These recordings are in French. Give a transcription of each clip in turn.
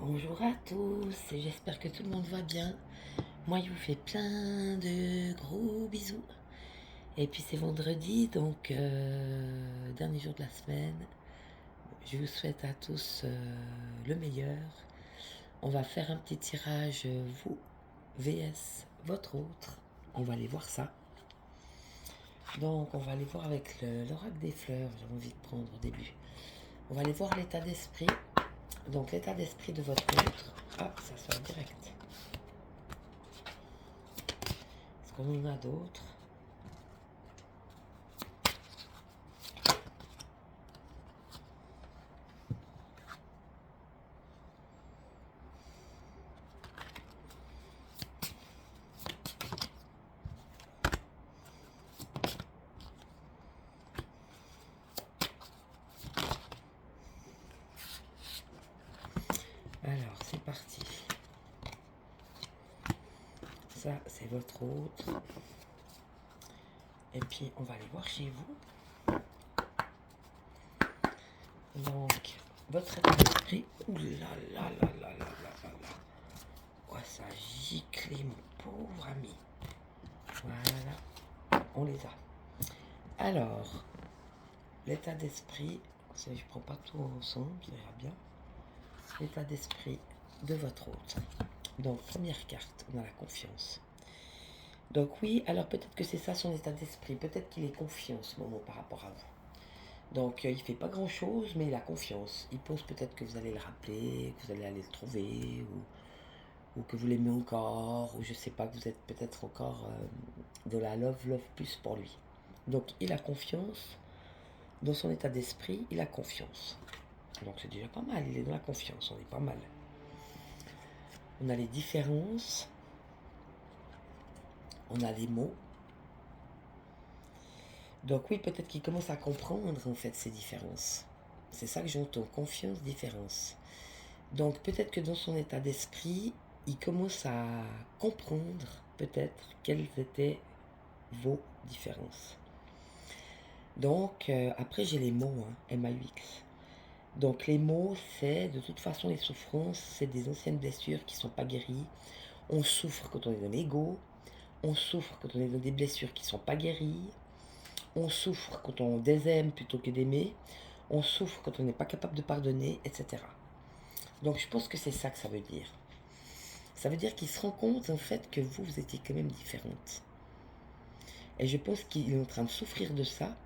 Bonjour à tous, et j'espère que tout le monde va bien. Moi, je vous fais plein de gros bisous. Et puis c'est vendredi, donc dernier jour de la semaine. Je vous souhaite à tous le meilleur. On va faire un petit tirage, vous, VS, votre autre. On va aller voir ça. Donc on va aller voir avec l'oracle des fleurs, j'ai envie de prendre au début. On va aller voir l'état d'esprit. Donc l'état d'esprit de votre autre. Ah, ça sort direct. Est-ce qu'on en a d'autres? Alors, c'est parti. Ça, c'est votre autre. Et puis, on va aller voir chez vous. Donc, votre état d'esprit. Ouh là là là là là là là là. Oh, ça a giclé, mon pauvre ami. Voilà. On les a. Alors, l'état d'esprit. Je ne prends pas tout ensemble, ça ira bien. L'état d'esprit de votre autre. Donc, première carte, on a la confiance. Donc oui, alors peut-être que c'est ça son état d'esprit, peut-être qu'il est confiant en ce moment par rapport à vous. Donc il fait pas grand-chose, mais il a confiance. Il pense peut-être que vous allez le rappeler, que vous allez aller le trouver, ou que vous l'aimez encore, ou je sais pas, que vous êtes peut-être encore de la love plus pour lui. Donc il a confiance, dans son état d'esprit, il a confiance. Donc c'est déjà pas mal, il est dans la confiance, on est pas mal. On a les différences, on a les mots. Donc oui, peut-être qu'il commence à comprendre en fait ces différences. C'est ça que j'entends, confiance, différence. Donc peut-être que dans son état d'esprit, il commence à comprendre peut-être quelles étaient vos différences. Donc après j'ai les mots, MAUX. Donc les mots, c'est de toute façon les souffrances, c'est des anciennes blessures qui ne sont pas guéries. On souffre quand on est dans l'ego, on souffre quand on est dans des blessures qui ne sont pas guéries. On souffre quand on désaime plutôt que d'aimer. On souffre quand on n'est pas capable de pardonner, etc. Donc je pense que c'est ça que ça veut dire. Ça veut dire qu'il se rend compte en fait que vous étiez quand même différente. Et je pense qu'il est en train de souffrir de ça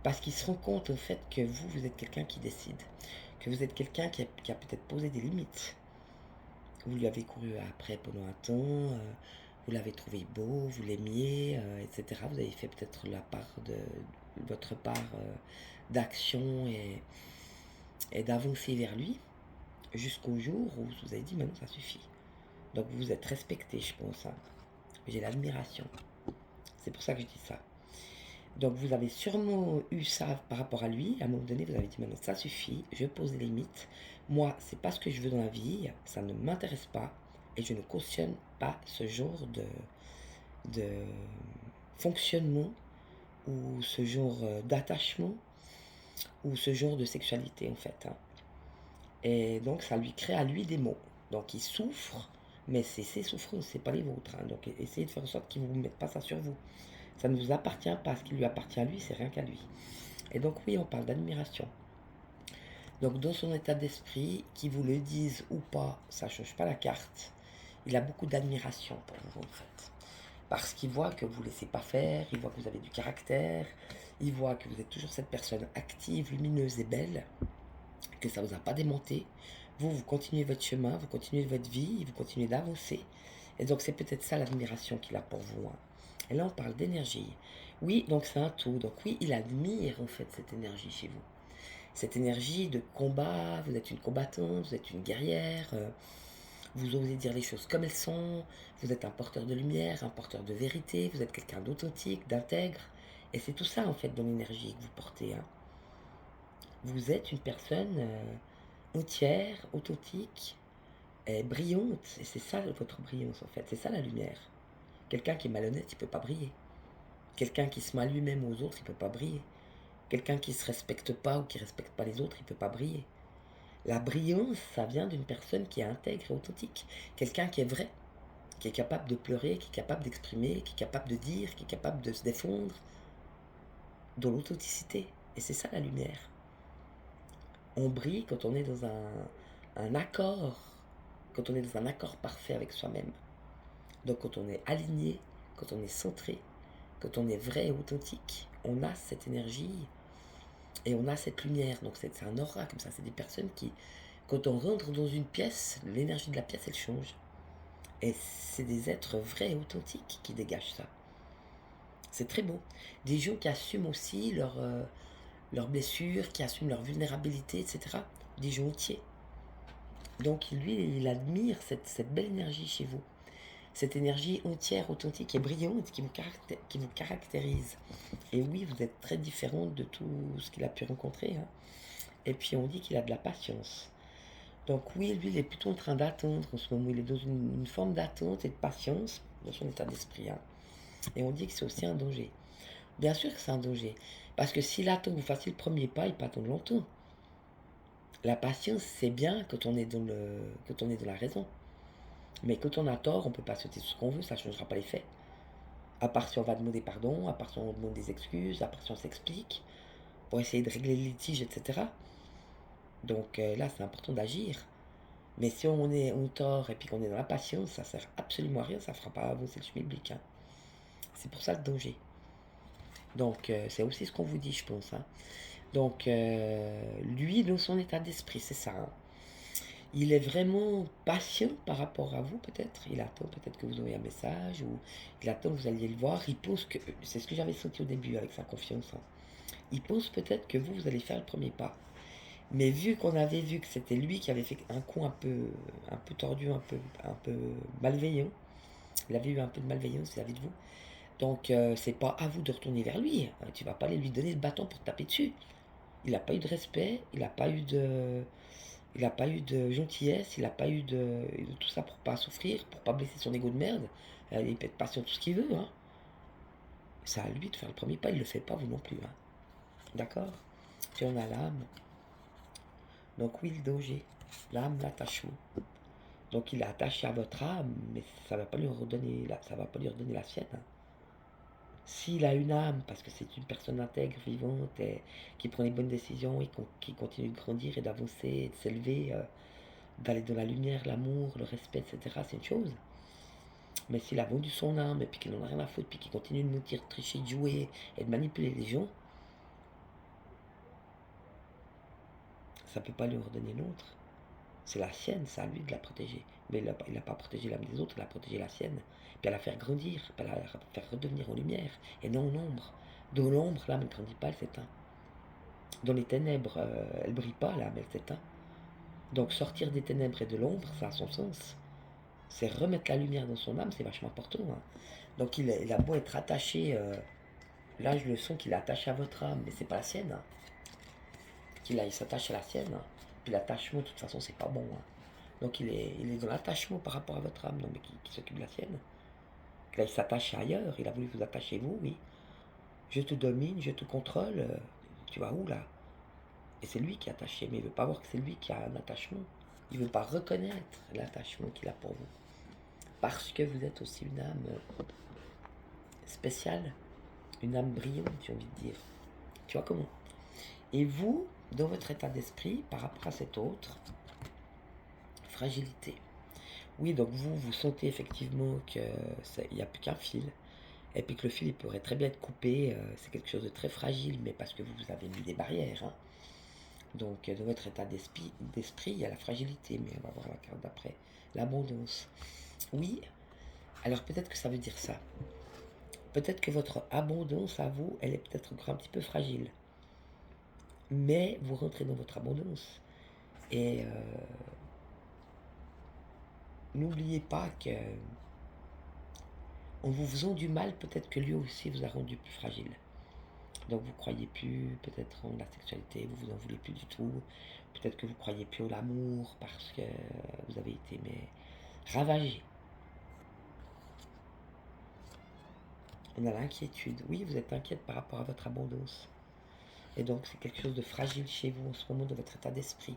parce qu'il se rend compte en fait que vous êtes quelqu'un qui décide. Que vous êtes quelqu'un qui a peut-être posé des limites. Vous lui avez couru après pendant un temps, vous l'avez trouvé beau, vous l'aimiez, etc. Vous avez fait peut-être votre part d'action et d'avancer vers lui jusqu'au jour où vous avez dit maintenant ça suffit. Donc vous vous êtes respecté, je pense. J'ai l'admiration. C'est pour ça que je dis ça. Donc vous avez sûrement eu ça par rapport à lui. À un moment donné, vous avez dit maintenant ça suffit, je pose des limites. Moi, c'est pas ce que je veux dans la vie, ça ne m'intéresse pas et je ne cautionne pas ce genre de fonctionnement ou ce genre d'attachement ou ce genre de sexualité en fait. Et donc ça lui crée à lui des maux. Donc il souffre, mais c'est ses souffrances, c'est pas les vôtres. Donc essayez de faire en sorte qu'il ne vous mette pas ça sur vous. Ça ne vous appartient pas, ce qui lui appartient à lui, c'est rien qu'à lui. Et donc oui, on parle d'admiration. Donc dans son état d'esprit, qu'il vous le dise ou pas, ça ne change pas la carte. Il a beaucoup d'admiration pour vous en fait. Parce qu'il voit que vous ne laissez pas faire, il voit que vous avez du caractère, il voit que vous êtes toujours cette personne active, lumineuse et belle, que ça ne vous a pas démonté. Vous continuez votre chemin, vous continuez votre vie, vous continuez d'avancer. Et donc c'est peut-être ça l'admiration qu'il a pour vous. Et là on parle d'énergie. Oui, donc c'est un tout. Donc oui, il admire en fait cette énergie chez vous. Cette énergie de combat, vous êtes une combattante, vous êtes une guerrière, vous osez dire les choses comme elles sont, vous êtes un porteur de lumière, un porteur de vérité, vous êtes quelqu'un d'authentique, d'intègre. Et c'est tout ça en fait dans l'énergie que vous portez. Vous êtes une personne entière, authentique, brillante. Et c'est ça votre brillance en fait, c'est ça la lumière. Quelqu'un qui est malhonnête, il ne peut pas briller. Quelqu'un qui se met lui-même aux autres, il ne peut pas briller. Quelqu'un qui ne se respecte pas ou qui ne respecte pas les autres, il ne peut pas briller. La brillance, ça vient d'une personne qui est intègre et authentique. Quelqu'un qui est vrai, qui est capable de pleurer, qui est capable d'exprimer, qui est capable de dire, qui est capable de se défendre, dans l'authenticité. Et c'est ça la lumière. On brille quand on est dans un accord, quand on est dans un accord parfait avec soi-même. Donc quand on est aligné, quand on est centré, quand on est vrai et authentique, on a cette énergie et on a cette lumière. Donc c'est un aura comme ça. C'est des personnes qui, quand on rentre dans une pièce, l'énergie de la pièce, elle change. Et c'est des êtres vrais et authentiques qui dégagent ça. C'est très beau. Des gens qui assument aussi leurs blessures, qui assument leur vulnérabilité, etc. Des gens entiers. Donc lui, il admire cette belle énergie chez vous. Cette énergie entière, authentique et brillante qui vous caractérise. Et oui, vous êtes très différente de tout ce qu'il a pu rencontrer, hein. Et puis on dit qu'il a de la patience. Donc oui, lui, il est plutôt en train d'attendre en ce moment. Il est dans une forme d'attente et de patience dans son état d'esprit, hein. Et on dit que c'est aussi un danger. Bien sûr que c'est un danger. Parce que s'il attend que vous fassiez le premier pas, il peut attendre longtemps. La patience, c'est bien quand on est quand on est dans la raison. Mais quand on a tort, on ne peut pas sauter sur ce qu'on veut, ça ne changera pas les faits. À part si on va demander pardon, à part si on demande des excuses, à part si on s'explique, pour essayer de régler le litige, etc. Donc là, c'est important d'agir. Mais si on est en tort et puis qu'on est dans la patience, ça sert absolument à rien, ça ne fera pas avancer le schmilblick, hein. C'est pour ça le danger. Donc c'est aussi ce qu'on vous dit, je pense, hein. Donc lui, dans son état d'esprit, c'est ça, hein. Il est vraiment patient par rapport à vous, peut-être. Il attend peut-être que vous envoyez un message ou il attend que vous alliez le voir. Il pense que, c'est ce que j'avais senti au début avec sa confiance, hein. Il pense peut-être que vous allez faire le premier pas. Mais vu qu'on avait vu que c'était lui qui avait fait un coup un peu tordu, un peu malveillant, il avait eu un peu de malveillance vis-à-vis de vous. Donc c'est pas à vous de retourner vers lui. Tu vas pas aller lui donner le bâton pour te taper dessus. Il n'a pas eu de respect, il n'a pas eu de gentillesse, il n'a pas eu de tout ça pour pas souffrir, pour pas blesser son ego de merde. Il peut être patient tout ce qu'il veut, hein. C'est à lui de faire le premier pas, il le fait pas, vous non plus, hein. D'accord. Puis on a l'âme. Donc oui, le danger. L'âme, l'attachement. Donc il est attaché à votre âme, mais ça va pas lui redonner ça va pas lui redonner la sienne, hein. S'il a une âme, parce que c'est une personne intègre, vivante, et qui prend les bonnes décisions et qui continue de grandir et d'avancer, de s'élever, d'aller dans la lumière, l'amour, le respect, etc., c'est une chose. Mais s'il a vendu son âme et puis qu'il n'en a rien à foutre, puis qu'il continue de mentir, de tricher, de jouer et de manipuler les gens, ça peut pas lui redonner l'autre. C'est la sienne, c'est à lui de la protéger. Mais il n'a pas protégé l'âme des autres, il a protégé la sienne. Puis à la faire grandir, puis à la faire redevenir en lumière et non en ombre. Dans l'ombre, l'âme ne grandit pas, elle s'éteint. Dans les ténèbres, elle ne brille pas, l'âme, elle s'éteint. Donc sortir des ténèbres et de l'ombre, ça a son sens. C'est remettre la lumière dans son âme, c'est vachement important, hein. Donc il a beau être attaché, là je le sens qu'il est attaché à votre âme, mais c'est pas la sienne, hein. Il s'attache à la sienne, hein. Puis l'attachement, de toute façon, c'est pas bon, hein. Donc il est dans l'attachement par rapport à votre âme, non mais qui s'occupe de la sienne. Là il s'attache ailleurs, il a voulu vous attacher vous, oui. Je te domine, je te contrôle, tu vas où là? Et c'est lui qui est attaché, mais il veut pas voir que c'est lui qui a un attachement. Il veut pas reconnaître l'attachement qu'il a pour vous. Parce que vous êtes aussi une âme spéciale, une âme brillante, j'ai envie de dire. Tu vois comment? Et vous, dans votre état d'esprit, par rapport à cet autre, fragilité. Oui, donc vous sentez effectivement qu'il n'y a plus qu'un fil, et puis que le fil il pourrait très bien être coupé, c'est quelque chose de très fragile, mais parce que vous avez mis des barrières, hein. Donc dans votre état d'esprit, il y a la fragilité, mais on va voir la carte d'après. L'abondance. Oui, alors peut-être que ça veut dire ça. Peut-être que votre abondance à vous, elle est peut-être encore un petit peu fragile. Mais vous rentrez dans votre abondance. Et n'oubliez pas que en vous faisant du mal, peut-être que lui aussi vous a rendu plus fragile. Donc vous croyez plus peut-être en la sexualité, vous vous en voulez plus du tout. Peut-être que vous croyez plus en l'amour parce que vous avez été ravagé. On a l'inquiétude. Oui, vous êtes inquiète par rapport à votre abondance. Et donc c'est quelque chose de fragile chez vous en ce moment dans votre état d'esprit.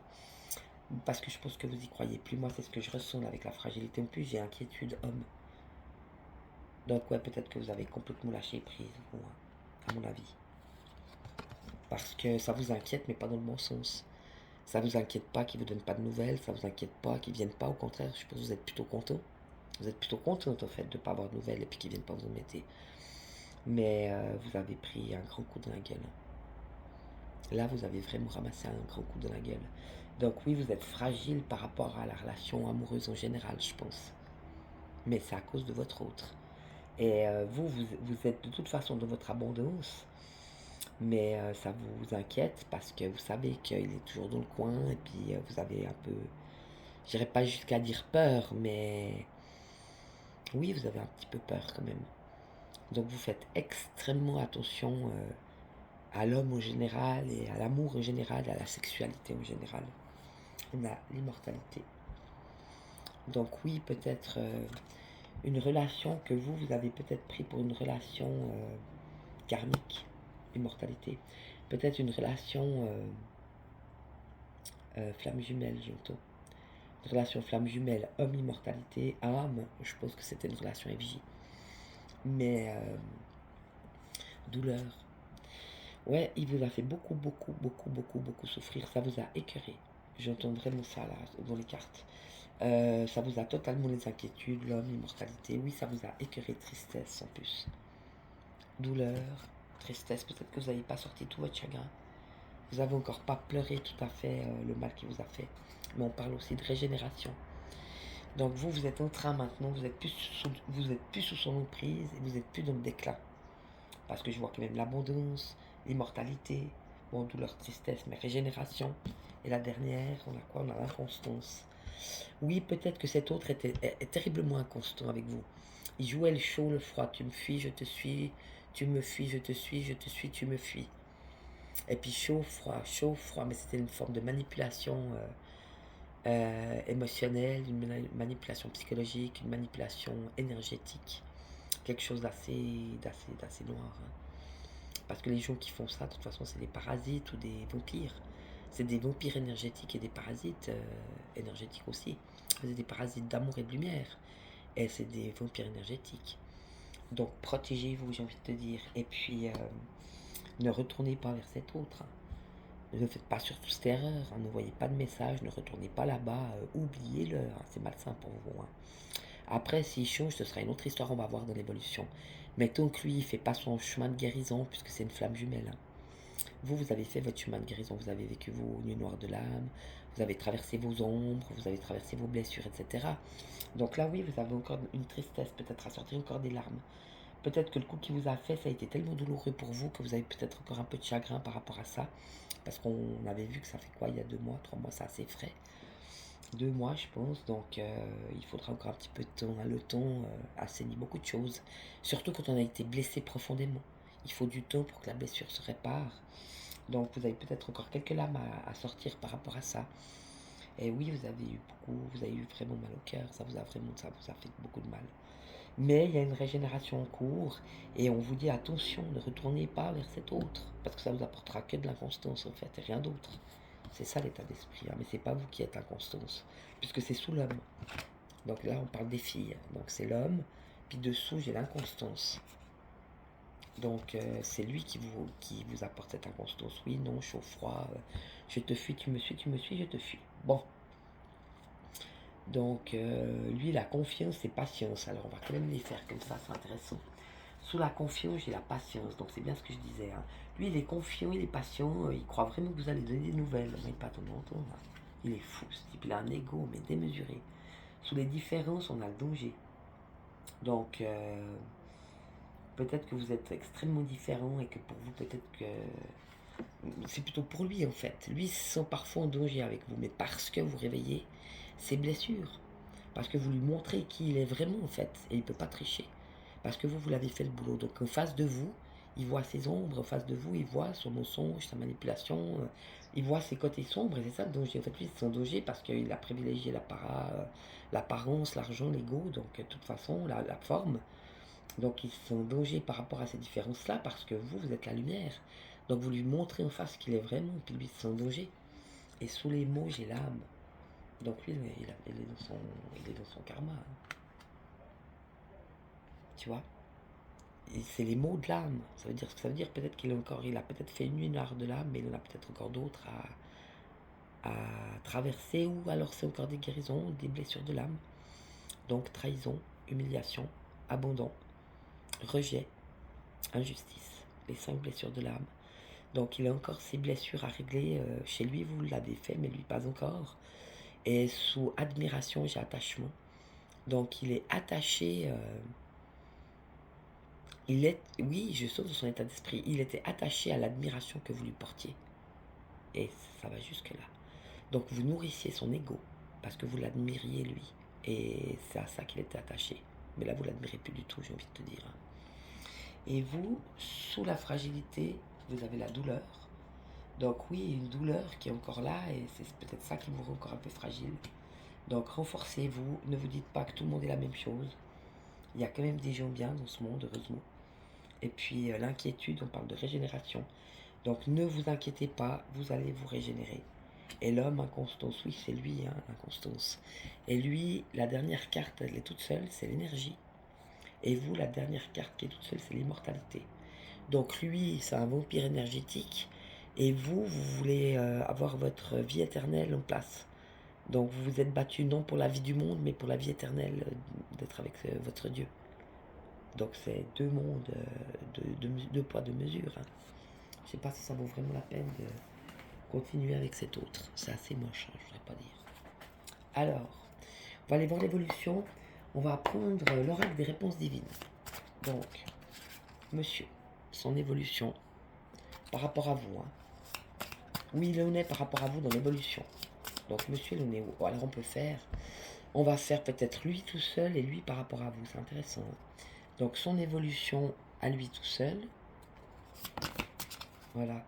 Parce que je pense que vous y croyez plus. Moi, c'est ce que je ressens là, avec la fragilité. En plus, j'ai inquiétude homme. Donc, ouais, peut-être que vous avez complètement lâché prise, vous, hein, à mon avis. Parce que ça vous inquiète, mais pas dans le bon sens. Ça vous inquiète pas qu'ils vous donnent pas de nouvelles, ça vous inquiète pas qu'ils viennent pas, au contraire, je pense que vous êtes plutôt content. Vous êtes plutôt content, en fait, de ne pas avoir de nouvelles et puis qu'ils viennent pas vous embêter. Mais vous avez pris un grand coup dans la gueule. Là, vous avez vraiment ramassé un grand coup dans la gueule. Donc oui, vous êtes fragile par rapport à la relation amoureuse en général, je pense. Mais c'est à cause de votre autre. Et vous êtes de toute façon dans votre abondance, mais ça vous inquiète parce que vous savez qu'il est toujours dans le coin et puis vous avez un peu, j'irai pas jusqu'à dire peur, mais oui, vous avez un petit peu peur quand même. Donc vous faites extrêmement attention à l'homme en général et à l'amour en général, et à la sexualité en général. On a l'immortalité. Donc oui, peut-être une relation que vous avez peut-être pris pour une relation karmique, immortalité. Peut-être une relation flamme jumelle, j'entends. Une relation flamme jumelle, homme, immortalité, âme, je pense que c'était une relation FJ. Mais douleur. Ouais, il vous a fait beaucoup, beaucoup, beaucoup, beaucoup, beaucoup souffrir. Ça vous a écœuré. J'entends vraiment ça là, dans les cartes. Ça vous a totalement les inquiétudes, l'homme, l'immortalité. Oui, ça vous a écœuré, tristesse en plus. Douleur, tristesse, peut-être que vous n'avez pas sorti tout votre chagrin. Vous n'avez encore pas pleuré tout à fait le mal qu'il vous a fait. Mais on parle aussi de régénération. Donc vous, vous êtes en train maintenant, vous êtes plus sous son emprise et vous êtes plus dans le déclin. Parce que je vois quand même l'abondance, l'immortalité, bon, douleur, tristesse, mais régénération. Et la dernière, on a quoi? On a l'inconstance. Oui, peut-être que cet autre est terriblement inconstant avec vous. Il jouait le chaud, le froid. Tu me fuis, je te suis. Tu me fuis, je te suis. Je te suis, tu me fuis. Et puis chaud, froid. Mais c'était une forme de manipulation émotionnelle, une manipulation psychologique, une manipulation énergétique. Quelque chose d'assez noir. Hein. Parce que les gens qui font ça, de toute façon, c'est des parasites ou des vampires. C'est des vampires énergétiques et des parasites énergétiques aussi. C'est des parasites d'amour et de lumière. Et c'est des vampires énergétiques. Donc protégez-vous, j'ai envie de te dire. Et puis, ne retournez pas vers cet autre. Ne faites pas surtout cette erreur. Hein. Ne voyez pas de message, ne retournez pas là-bas. Oubliez-le. Hein. C'est malsain pour vous. Hein. Après, s'il change, ce sera une autre histoire, on va voir dans l'évolution. Mettons que lui, il fait pas son chemin de guérison, puisque c'est une flamme jumelle. Hein. Vous avez fait votre chemin de guérison, vous avez vécu vos nuits noires de l'âme, vous avez traversé vos ombres, vous avez traversé vos blessures, etc. Donc là, oui, vous avez encore une tristesse, peut-être à sortir encore des larmes. Peut-être que le coup qu'il vous a fait, ça a été tellement douloureux pour vous que vous avez peut-être encore un peu de chagrin par rapport à ça. Parce qu'on avait vu que ça fait quoi, il y a 2 mois, 3 mois, c'est assez frais. 2 mois, je pense, donc il faudra encore un petit peu de temps. Hein. Le temps assainit beaucoup de choses, surtout quand on a été blessé profondément. Il faut du temps pour que la blessure se répare. Donc vous avez peut-être encore quelques lames à sortir par rapport à ça. Et oui, vous avez eu vraiment mal au cœur, ça vous a fait beaucoup de mal. Mais il y a une régénération en cours et on vous dit attention, ne retournez pas vers cet autre, parce que ça vous apportera que de l'inconstance en fait, et rien d'autre. C'est ça l'état d'esprit, hein, mais c'est pas vous qui êtes inconstance, puisque c'est sous l'homme. Donc là, on parle des filles, donc c'est l'homme, puis dessous, j'ai l'inconstance. Donc c'est lui qui vous apporte cette inconstance. Oui, non, chaud, froid, je te fuis, tu me suis, je te fuis. Bon, donc lui, la confiance et patience. Alors on va quand même les faire comme ça, c'est intéressant. Sous la confiance, j'ai la patience. Donc c'est bien ce que je disais. Hein. Lui, il est confiant, il est patient, il croit vraiment que vous allez donner des nouvelles. Mais pas ton menton. Hein. Il est fou, ce type. Il a un ego, mais démesuré. Sous les différences, on a le danger. Donc peut-être que vous êtes extrêmement différent et que pour vous, peut-être que c'est plutôt pour lui en fait. Lui se sent parfois en danger avec vous, mais parce que vous réveillez ses blessures. Parce que vous lui montrez qui il est vraiment en fait, et il ne peut pas tricher. Parce que vous l'avez fait le boulot. Donc en face de vous, il voit ses ombres, en face de vous, il voit son mensonge, sa manipulation, il voit ses côtés sombres, et c'est ça le danger. En fait, lui, c'est son danger parce qu'il a privilégié l'apparence, l'argent, l'ego, donc de toute façon, la forme. Donc ils sont en danger par rapport à ces différences-là parce que vous êtes la lumière. Donc vous lui montrez en face qu'il est vraiment, puis lui, c'est en danger. Et sous les mots, j'ai l'âme. Donc lui, il est dans son karma, hein, tu vois. Et c'est les mots de l'âme. Ça veut dire peut-être il a peut-être fait une noire de l'âme, mais il en a peut-être encore d'autres à traverser, ou alors c'est encore des guérisons, des blessures de l'âme. Donc trahison, humiliation, abandon, rejet, injustice, les 5 blessures de l'âme. Donc il a encore ces blessures à régler. Chez lui, vous l'avez fait, mais lui pas encore. Et sous admiration, j'ai attachement. Donc il est attaché. Oui, je saute de son état d'esprit. Il était attaché à l'admiration que vous lui portiez. Et ça va jusque-là. Donc vous nourrissiez son ego parce que vous l'admiriez lui. Et c'est à ça qu'il était attaché. Mais là, vous l'admirez plus du tout, j'ai envie de te dire. Et vous, sous la fragilité, vous avez la douleur. Donc oui, une douleur qui est encore là, et c'est peut-être ça qui vous rend encore un peu fragile. Donc renforcez-vous, ne vous dites pas que tout le monde est la même chose. Il y a quand même des gens bien dans ce monde, heureusement. Et puis l'inquiétude, on parle de régénération. Donc ne vous inquiétez pas, vous allez vous régénérer. Et l'homme, inconstance, oui, c'est lui, hein, l'inconstance. Et lui, la dernière carte, elle est toute seule, c'est l'énergie. Et vous, la dernière carte qui est toute seule, c'est l'immortalité. Donc lui, c'est un vampire énergétique. Et vous voulez avoir votre vie éternelle en place. Donc vous vous êtes battu non pour la vie du monde, mais pour la vie éternelle, d'être avec votre Dieu. Donc c'est deux mondes, deux poids, deux mesures, hein. Je sais pas si ça vaut vraiment la peine de continuer avec cet autre. C'est assez moche, hein, je voudrais pas dire. Alors, on va aller voir l'évolution. On va apprendre l'oracle des réponses divines. Donc, monsieur, son évolution par rapport à vous, hein. Où il en est par rapport à vous dans l'évolution. Donc, monsieur, il en est où? Alors, on peut faire. On va faire peut-être lui tout seul et lui par rapport à vous. C'est intéressant, hein. Donc, son évolution à lui tout seul. Voilà,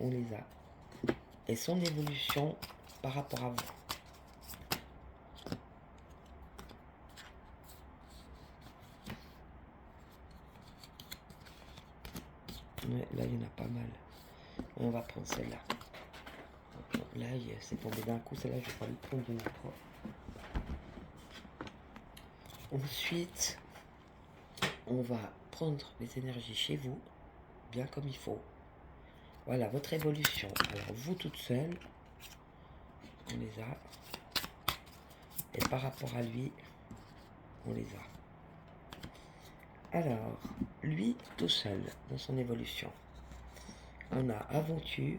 on les a. Et son évolution par rapport à vous. Ouais, là, il y en a pas mal. On va prendre celle-là. Là, c'est tombé d'un coup. Celle-là, je vais pas lui prendre une autre. Ensuite, on va prendre les énergies chez vous, bien comme il faut. Voilà, votre évolution. Alors, vous toute seule, on les a. Et par rapport à lui, on les a. Alors, lui tout seul, dans son évolution, on a aventure.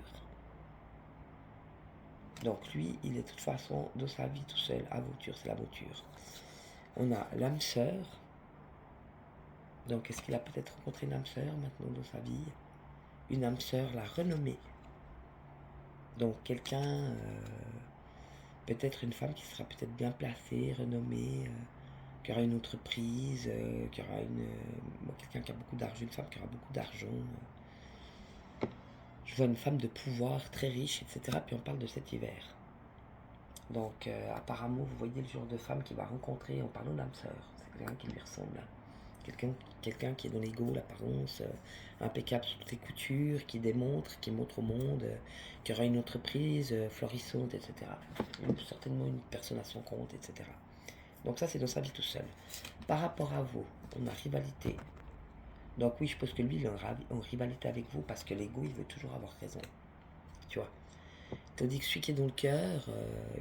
Donc lui, il est de toute façon dans sa vie tout seul. Aventure, c'est l'aventure. On a l'âme sœur. Donc est-ce qu'il a peut-être rencontré une âme sœur maintenant dans sa vie? Une âme sœur, la renommée. Donc quelqu'un, peut-être une femme qui sera peut-être bien placée, renommée, qui aura une entreprise, qui aura quelqu'un qui a beaucoup d'argent, une femme qui aura beaucoup d'argent. Je vois une femme de pouvoir très riche, etc. Puis on parle de cet hiver. Donc apparemment, vous voyez le genre de femme qu'il va rencontrer en parlant d'âme sœur. C'est quelqu'un qui lui ressemble. Quelqu'un qui est dans l'ego, l'apparence, impeccable sur toutes les coutures, qui démontre, qui montre au monde, qui aura une entreprise florissante, etc. Certainement une personne à son compte, etc. Donc ça, c'est dans sa vie tout seul. Par rapport à vous, on a rivalité. Donc oui, je pense que lui, il est en rivalité avec vous parce que l'ego, il veut toujours avoir raison. Tu vois. Tandis que celui qui est dans le cœur,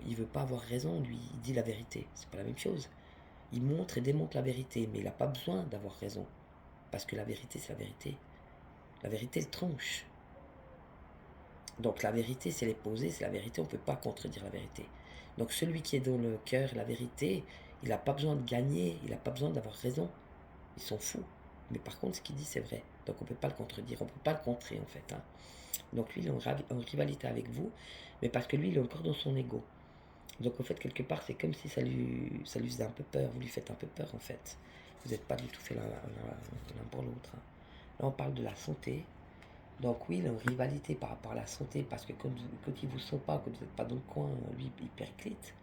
il veut pas avoir raison, lui, il dit la vérité. C'est pas la même chose. Il montre et démontre la vérité, mais il n'a pas besoin d'avoir raison. Parce que la vérité, c'est la vérité. La vérité, elle tranche. Donc la vérité, si elle est posée, c'est la vérité, on ne peut pas contredire la vérité. Donc celui qui est dans le cœur, la vérité, il n'a pas besoin de gagner, il n'a pas besoin d'avoir raison. Ils s'en fout. Mais par contre, ce qu'il dit, c'est vrai. Donc on ne peut pas le contredire, on ne peut pas le contrer en fait, hein. Donc lui, il est en rivalité avec vous, mais parce que lui, il est encore dans son ego. Donc en fait, quelque part, c'est comme si ça lui faisait un peu peur, vous lui faites un peu peur en fait. Vous n'êtes pas du tout fait l'un pour l'autre, hein. Là, on parle de la santé. Donc oui, il est en rivalité par rapport à la santé, parce que quand il ne vous sent pas, quand vous n'êtes pas dans le coin, lui, il perclite.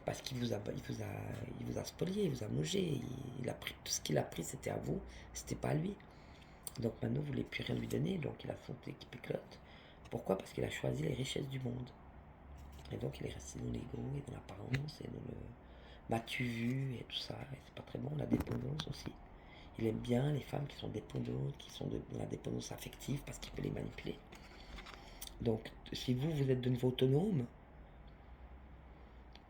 Parce qu'il vous a spolié, il vous a mangé, il a pris tout ce qu'il a pris, c'était à vous, c'était pas à lui. Donc maintenant, vous ne voulez plus rien lui donner, donc il a la santé qui picote. Pourquoi? Parce qu'il a choisi les richesses du monde. Et donc il est resté dans l'ego et dans l'apparence et dans le m'as-tu vu et tout ça. Et c'est pas très bon, la dépendance aussi. Il aime bien les femmes qui sont dépendantes, qui sont dans la dépendance affective parce qu'il peut les manipuler. Donc si vous, vous êtes de nouveau autonome,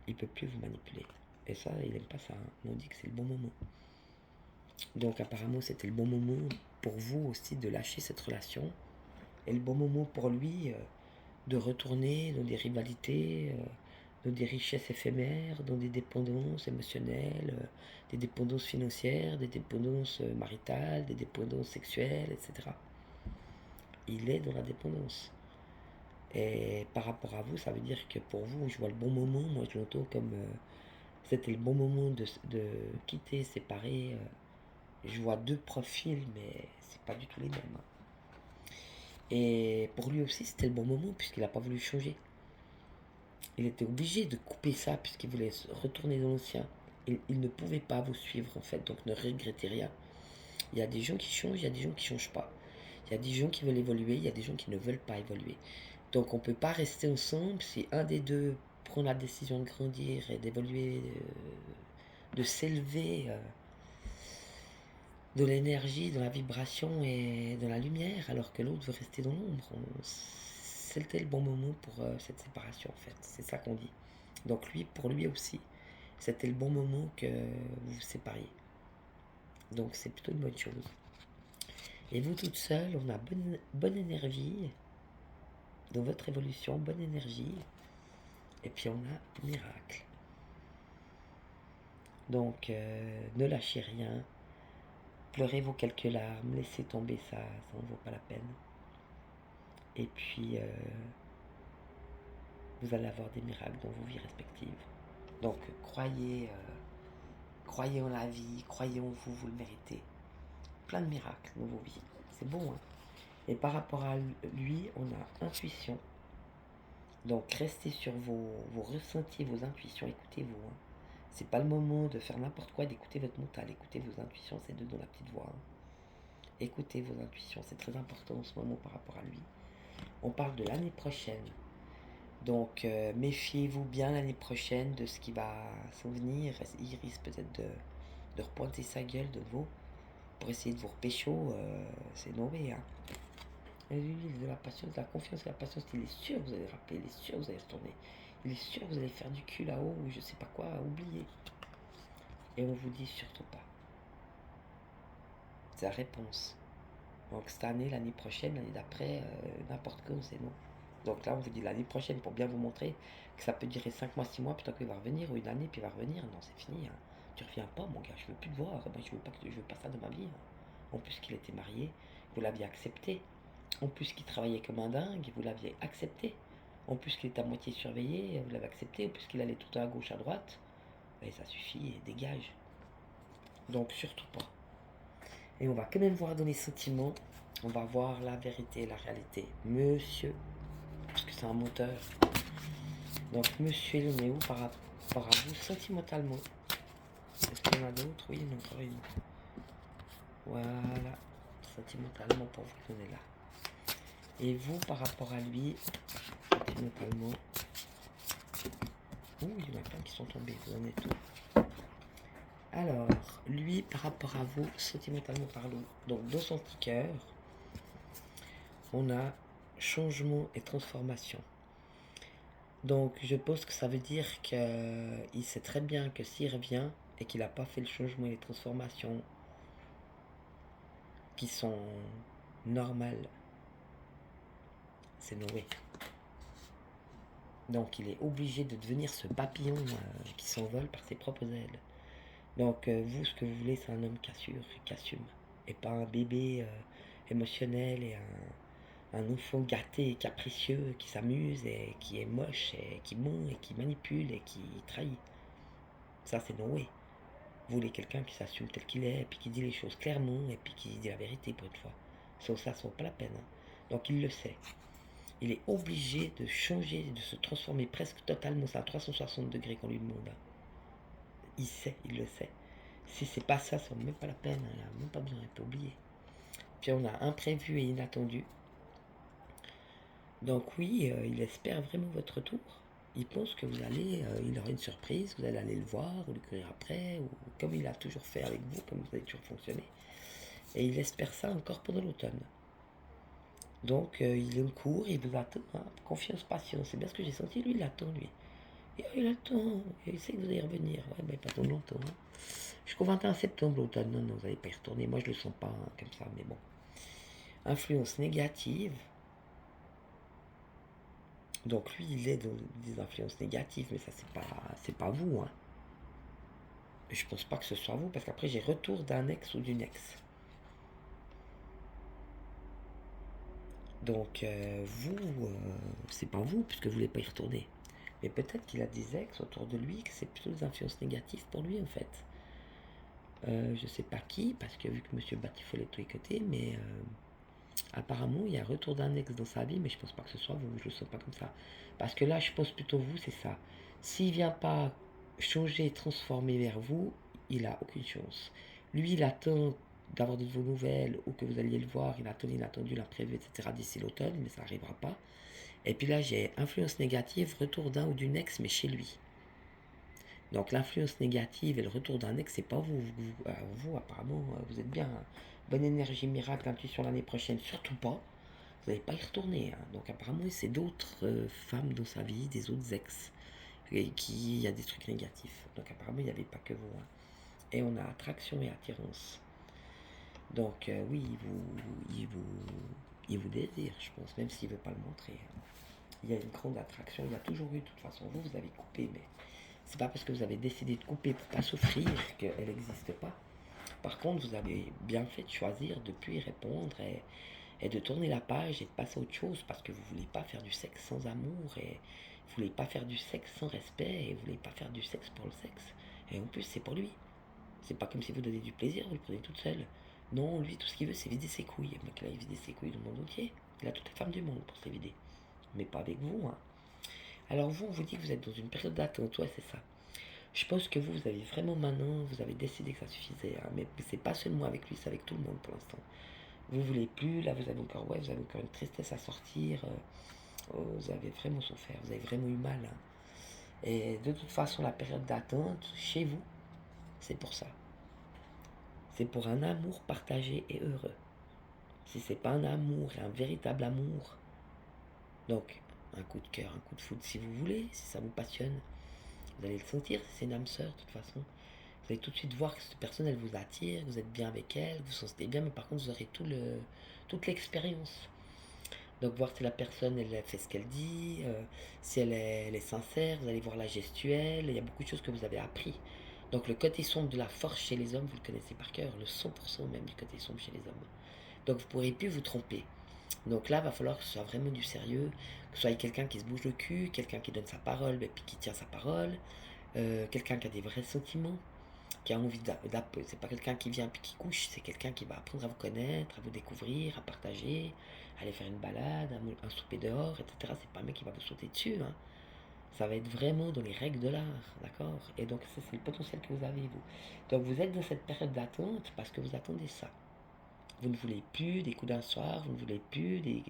il peut plus vous manipuler. Et ça, il aime pas ça. Hein. On dit que c'est le bon moment. Donc apparemment, c'était le bon moment pour vous aussi de lâcher cette relation. Et le bon moment pour lui de retourner dans des rivalités, dans des richesses éphémères, dans des dépendances émotionnelles, des dépendances financières, des dépendances maritales, des dépendances sexuelles, etc. Il est dans la dépendance. Et par rapport à vous, ça veut dire que pour vous, je vois le bon moment, moi je l'entends comme c'était le bon moment de quitter, séparer. Je vois deux profils, mais c'est pas du tout les mêmes. Hein. Et pour lui aussi, c'était le bon moment, puisqu'il n'a pas voulu changer. Il était obligé de couper ça, puisqu'il voulait retourner dans l'ancien. Il ne pouvait pas vous suivre, en fait, donc ne regrettez rien. Il y a des gens qui changent, il y a des gens qui ne changent pas. Il y a des gens qui veulent évoluer, il y a des gens qui ne veulent pas évoluer. Donc on ne peut pas rester ensemble si un des deux prend la décision de grandir et d'évoluer, de s'élever de l'énergie, dans la vibration et dans la lumière, alors que l'autre veut rester dans l'ombre. C'était le bon moment pour cette séparation, en fait. C'est ça qu'on dit. Donc lui, pour lui aussi, c'était le bon moment que vous vous sépariez. Donc c'est plutôt une bonne chose. Et vous toute seule, on a bonne énergie dans votre évolution, bonne énergie. Et puis on a miracle. Donc ne lâchez rien. Pleurez vos quelques larmes, laissez tomber ça, ça ne vaut pas la peine. Et puis, vous allez avoir des miracles dans vos vies respectives. Donc, croyez en la vie, croyez en vous, vous le méritez. Plein de miracles dans vos vies. C'est bon, hein. Et par rapport à lui, on a intuition. Donc, restez sur vos ressentis, vos intuitions, écoutez-vous. Hein. C'est pas le moment de faire n'importe quoi, d'écouter votre mental. Écoutez vos intuitions, c'est dedans la petite voix. Hein. Écoutez vos intuitions, c'est très important en ce moment par rapport à lui. On parle de l'année prochaine. Donc méfiez-vous bien l'année prochaine de ce qui va s'en venir. Il risque peut-être de repointer sa gueule de nouveau pour essayer de vous repécho. C'est mauvais. Hein. Et lui, il a de la patience, de la confiance et la patience. Il est sûr que vous allez rappeler, il est sûr que vous allez retourner. Il est sûr que vous allez faire du cul là-haut ou je sais pas quoi, oubliez. Et on vous dit surtout pas. C'est la réponse. Donc cette année, l'année prochaine, l'année d'après, n'importe quand, c'est non. Donc là, on vous dit l'année prochaine pour bien vous montrer que ça peut durer 5 mois, 6 mois, plutôt qu'il va revenir, ou une année, puis il va revenir. Non, c'est fini. Hein. Tu reviens pas, mon gars, je veux plus te voir. Moi, je veux pas ça de ma vie. Hein. En plus qu'il était marié, vous l'aviez accepté. En plus qu'il travaillait comme un dingue, vous l'aviez accepté. En plus qu'il était à moitié surveillé, vous l'avez accepté. En plus qu'il allait tout le temps à gauche, à droite. Et ça suffit, et dégage. Donc surtout pas. Et on va quand même voir dans les sentiments, on va voir la vérité, la réalité. Monsieur, parce que c'est un moteur. Donc monsieur, il en est où par rapport à vous sentimentalement? Est-ce qu'il y en a d'autres? Oui, il y en a encore une. Voilà, sentimentalement pour vous, on est là. Et vous, par rapport à lui, sentimentalement, ouh, il y en a plein qui sont tombés, vous en êtes où? Alors, lui, par rapport à vous, sentimentalement parlant, donc dans son petit cœur, on a changement et transformation. Donc je pense que ça veut dire qu'il sait très bien que s'il revient et qu'il n'a pas fait le changement et les transformations qui sont normales, c'est Noé. Donc il est obligé de devenir ce papillon qui s'envole par ses propres ailes. Donc vous, ce que vous voulez, c'est un homme qui assure, qui assume. Et pas un bébé émotionnel et un enfant gâté et capricieux qui s'amuse et qui est moche et qui ment et qui manipule et qui trahit. Ça, c'est Noé. Vous voulez quelqu'un qui s'assume tel qu'il est, et puis qui dit les choses clairement, et puis qui dit la vérité pour une fois. Sans ça, ça vaut pas la peine. Hein. Donc il le sait. Il est obligé de changer, de se transformer presque totalement. C'est à 360 degrés qu'on lui demande. Hein. Il sait, il le sait. Si c'est pas ça, ça vaut même pas la peine. Hein. Il n'a même pas besoin, il peut oublier. Puis on a imprévu et inattendu. Donc oui, il espère vraiment votre retour. il pense que vous allez, il aura une surprise, vous allez aller le voir, ou lui courir après, ou comme il a toujours fait avec vous, comme vous avez toujours fonctionné. Et il espère ça encore pendant l'automne. Donc il est au cours, il vous attend, hein. Confiance, patience, c'est bien ce que j'ai senti, lui il attend lui. Et, il attend, il sait que vous allez revenir, ouais, mais pas trop longtemps. Hein. Jusqu'au 21 septembre l'automne, non, non, vous n'allez pas y retourner, moi je le sens pas hein, comme ça, mais bon. Influence négative, donc lui il est dans des influences négatives, mais ça c'est pas vous. Hein. Je pense pas que ce soit vous, parce qu'après j'ai retour d'un ex ou d'une ex. Donc c'est pas vous, puisque vous voulez pas y retourner. Mais peut-être qu'il a des ex autour de lui, que c'est plutôt des influences négatives pour lui en fait. Je sais pas qui, parce que vu que Monsieur Batifol est de tous les côtés, mais apparemment il y a un retour d'un ex dans sa vie, mais je pense pas que ce soit vous, je le sens pas comme ça. Parce que là, je pense plutôt vous, c'est ça. S'il vient pas changer, transformer vers vous, il a aucune chance. Lui, il attend d'avoir de vos nouvelles ou que vous alliez le voir, il attend, il a attendu, il a prévu, etc. d'ici l'automne, mais ça n'arrivera pas. Et puis là, j'ai influence négative, retour d'un ou d'une ex, mais chez lui. Donc l'influence négative et le retour d'un ex, c'est pas vous. Vous, apparemment, vous êtes bien. Bonne énergie, miracle, intuition l'année prochaine, surtout pas. Vous n'allez pas y retourner. Hein. Donc apparemment, c'est d'autres femmes dans sa vie, des autres ex, et qui y a des trucs négatifs. Donc apparemment, il n'y avait pas que vous. Hein. Et on a attraction et attirance. Donc oui, il vous désire, je pense, même s'il ne veut pas le montrer. Hein. Il y a une grande attraction, il y a toujours eu, de toute façon. Vous avez coupé, mais c'est pas parce que vous avez décidé de couper pour pas souffrir qu'elle n'existe pas. Par contre, vous avez bien fait de choisir de plus y répondre et de tourner la page et de passer à autre chose parce que vous voulez pas faire du sexe sans amour et vous voulez pas faire du sexe sans respect et vous voulez pas faire du sexe pour le sexe. Et en plus, c'est pour lui. C'est pas comme si vous donnez du plaisir, vous le prenez toute seule. Non, lui, tout ce qu'il veut, c'est vider ses couilles. Le mec, là, il vide ses couilles dans le monde entier. Il a toutes les femmes du monde pour se les vider. Mais pas avec vous, hein. Alors vous, on vous dit que vous êtes dans une période d'attente, ouais, c'est ça. Je pense que vous avez vraiment maintenant, vous avez décidé que ça suffisait, hein, mais c'est pas seulement avec lui, c'est avec tout le monde pour l'instant. Vous voulez plus, là vous avez encore, ouais, vous avez encore une tristesse à sortir, vous avez vraiment souffert, vous avez vraiment eu mal. Hein. Et de toute façon, la période d'attente, chez vous, c'est pour ça. C'est pour un amour partagé et heureux. Si c'est pas un amour et un véritable amour, donc un coup de cœur, un coup de foudre si vous voulez, si ça vous passionne, vous allez le sentir, si c'est une âme sœur de toute façon. Vous allez tout de suite voir que cette personne, elle vous attire, vous êtes bien avec elle, vous vous sentez bien, mais par contre, vous aurez toute l'expérience. Donc, voir si la personne, elle fait ce qu'elle dit, si elle est sincère, vous allez voir la gestuelle, il y a beaucoup de choses que vous avez appris. Donc, le côté sombre de la force chez les hommes, vous le connaissez par cœur, le 100% même du côté sombre chez les hommes. Donc, vous ne pourrez plus vous tromper. Donc là, il va falloir que ce soit vraiment du sérieux, que ce soit quelqu'un qui se bouge le cul, quelqu'un qui donne sa parole, et puis qui tient sa parole, quelqu'un qui a des vrais sentiments, qui a envie d'appeler. C'est pas quelqu'un qui vient puis qui couche, c'est quelqu'un qui va apprendre à vous connaître, à vous découvrir, à partager, à aller faire une balade, un souper dehors, etc. C'est pas un mec qui va vous sauter dessus. Hein. Ça va être vraiment dans les règles de l'art, d'accord. Et donc ça, c'est le potentiel que vous avez, vous. Donc vous êtes dans cette période d'attente parce que vous attendez ça. Vous ne voulez plus des coups d'un soir, vous ne voulez plus des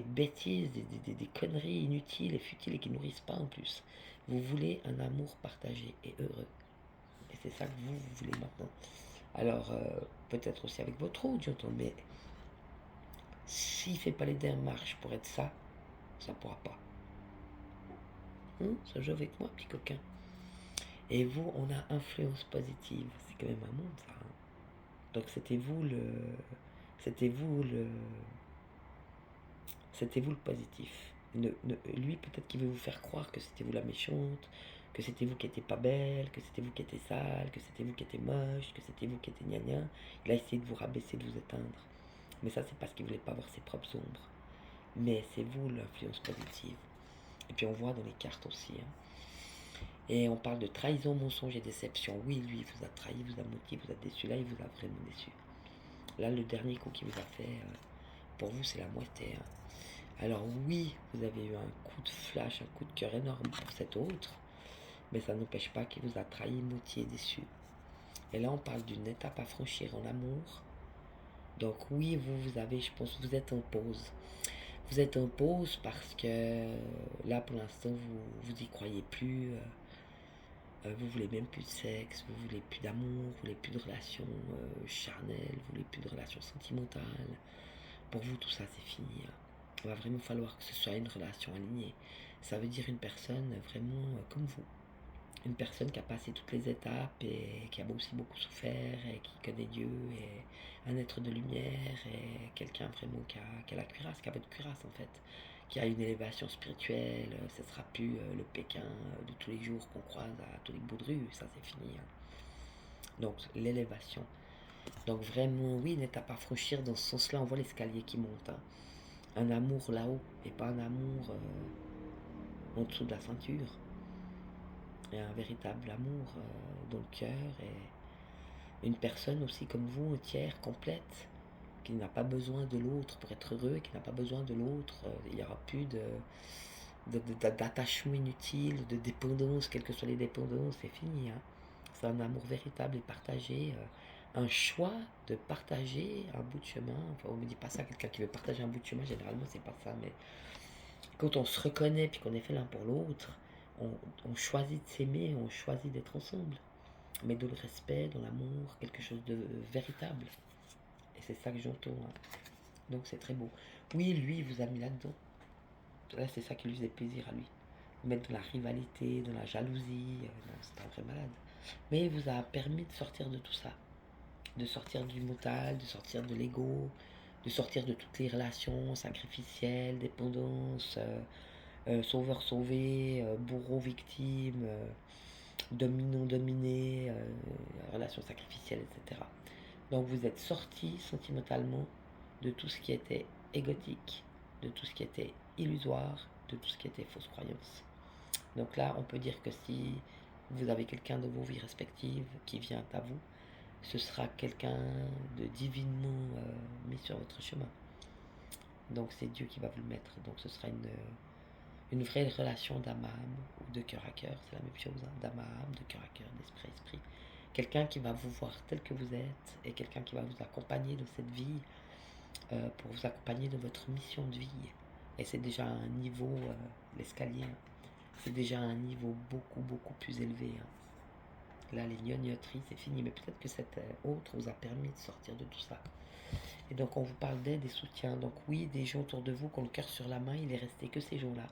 bêtises, des conneries inutiles et futiles et qui nourrissent pas en plus. Vous voulez un amour partagé et heureux. Et c'est ça que vous voulez maintenant. Alors, peut-être aussi avec votre autre, j'entends, mais s'il ne fait pas les démarches pour être ça, ça ne pourra pas. Ça joue avec moi, petit coquin. Et vous, on a influence positive. C'est quand même un monde, ça. Hein. Donc, c'était vous le... C'était vous le... C'était vous le positif. Lui, peut-être qu'il veut vous faire croire que c'était vous la méchante, que c'était vous qui n'étiez pas belle, que c'était vous qui étiez sale, que c'était vous qui étiez moche, que c'était vous qui étiez gna. Il a essayé de vous rabaisser, de vous éteindre. Mais ça, c'est parce qu'il ne voulait pas voir ses propres ombres. Mais c'est vous l'influence positive. Et puis on voit dans les cartes aussi. Hein. Et on parle de trahison, mensonge et déception. Oui, lui, il vous a trahi, vous a menti, vous a déçu. Là, il vous a vraiment déçu. Là, le dernier coup qu'il vous a fait, pour vous, c'est la moitié. Hein. Alors oui, vous avez eu un coup de flash, un coup de cœur énorme pour cet autre, mais ça n'empêche pas qu'il vous a trahi, menti et déçu. Et là, on parle d'une étape à franchir en amour. Donc oui, vous avez, je pense, vous êtes en pause. Vous êtes en pause parce que là, pour l'instant, vous y croyez plus. Vous voulez même plus de sexe, vous voulez plus d'amour, vous voulez plus de relations charnelles, vous voulez plus de relations sentimentales. Pour vous, tout ça, c'est fini, hein. Il va vraiment falloir que ce soit une relation alignée. Ça veut dire une personne vraiment comme vous. Une personne qui a passé toutes les étapes et qui a aussi beaucoup souffert et qui connaît Dieu et un être de lumière et quelqu'un vraiment qui a la cuirasse, qui a votre cuirasse en fait, qui a une élévation spirituelle. Ce ne sera plus le Pékin de tous les jours qu'on croise à tous les bouts de rue, ça c'est fini, hein. Donc l'élévation. Donc vraiment, oui, une étape à franchir dans ce sens-là, on voit l'escalier qui monte, hein. Un amour là-haut et pas un amour en dessous de la ceinture. Et un véritable amour dans le cœur et une personne aussi comme vous, entière, complète, qui n'a pas besoin de l'autre pour être heureux, qui n'a pas besoin de l'autre. Il n'y aura plus d'attachement inutile, de dépendance, quelles que soient les dépendances, c'est fini, hein. C'est un amour véritable et partagé, un choix de partager un bout de chemin. Enfin, on ne me dit pas ça, quelqu'un qui veut partager un bout de chemin, généralement c'est pas ça, mais quand on se reconnaît puis qu'on est fait l'un pour l'autre, on, on choisit de s'aimer, on choisit d'être ensemble, mais dans le respect, dans l'amour, quelque chose de véritable. Et c'est ça que j'entends, hein. Donc c'est très beau. Oui, lui, il vous a mis là-dedans. Là, c'est ça qui lui faisait plaisir à lui. Vous mettre dans la rivalité, dans la jalousie. Non, c'est un vrai malade. Mais il vous a permis de sortir de tout ça. De sortir du mental, de sortir de l'ego, de sortir de toutes les relations sacrificielles, dépendance, sauveur-sauvé, bourreau-victime, dominant-dominé, relations sacrificielles, etc. Donc vous êtes sorti sentimentalement de tout ce qui était égotique, de tout ce qui était illusoire, de tout ce qui était fausse croyance. Donc là, on peut dire que si vous avez quelqu'un de vos vies respectives qui vient à vous, ce sera quelqu'un de divinement mis sur votre chemin. Donc c'est Dieu qui va vous le mettre. Donc ce sera une vraie relation d'âme à âme ou de cœur à cœur, c'est la même chose, hein, d'âme à âme, de cœur à cœur, d'esprit à esprit. Quelqu'un qui va vous voir tel que vous êtes et quelqu'un qui va vous accompagner dans cette vie pour vous accompagner dans votre mission de vie. Et c'est déjà un niveau, l'escalier, hein, c'est déjà un niveau beaucoup, beaucoup plus élevé, hein. Là, les gnognoteries, c'est fini, mais peut-être que cet autre vous a permis de sortir de tout ça. Et donc, on vous parle d'aide et soutien. Donc, oui, des gens autour de vous qui ont le cœur sur la main, il est resté que ces gens-là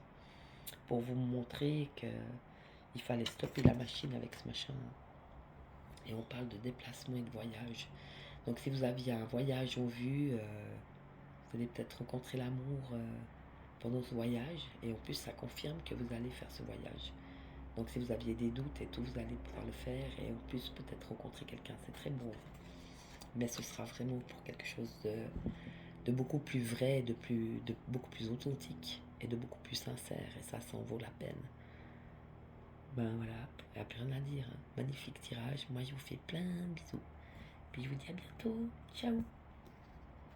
pour vous montrer qu'il fallait stopper la machine avec ce machin. Et on parle de déplacement et de voyage. Donc, si vous aviez un voyage en vue, vous allez peut-être rencontrer l'amour pendant ce voyage. Et en plus, ça confirme que vous allez faire ce voyage. Donc si vous aviez des doutes et tout, vous allez pouvoir le faire et en plus peut-être rencontrer quelqu'un. C'est très beau. Mais ce sera vraiment pour quelque chose de beaucoup plus vrai, de beaucoup plus authentique et de beaucoup plus sincère. Et ça en vaut la peine. Ben voilà, il n'y a plus rien à dire, hein. Magnifique tirage. Moi, je vous fais plein de bisous. Puis je vous dis à bientôt. Ciao.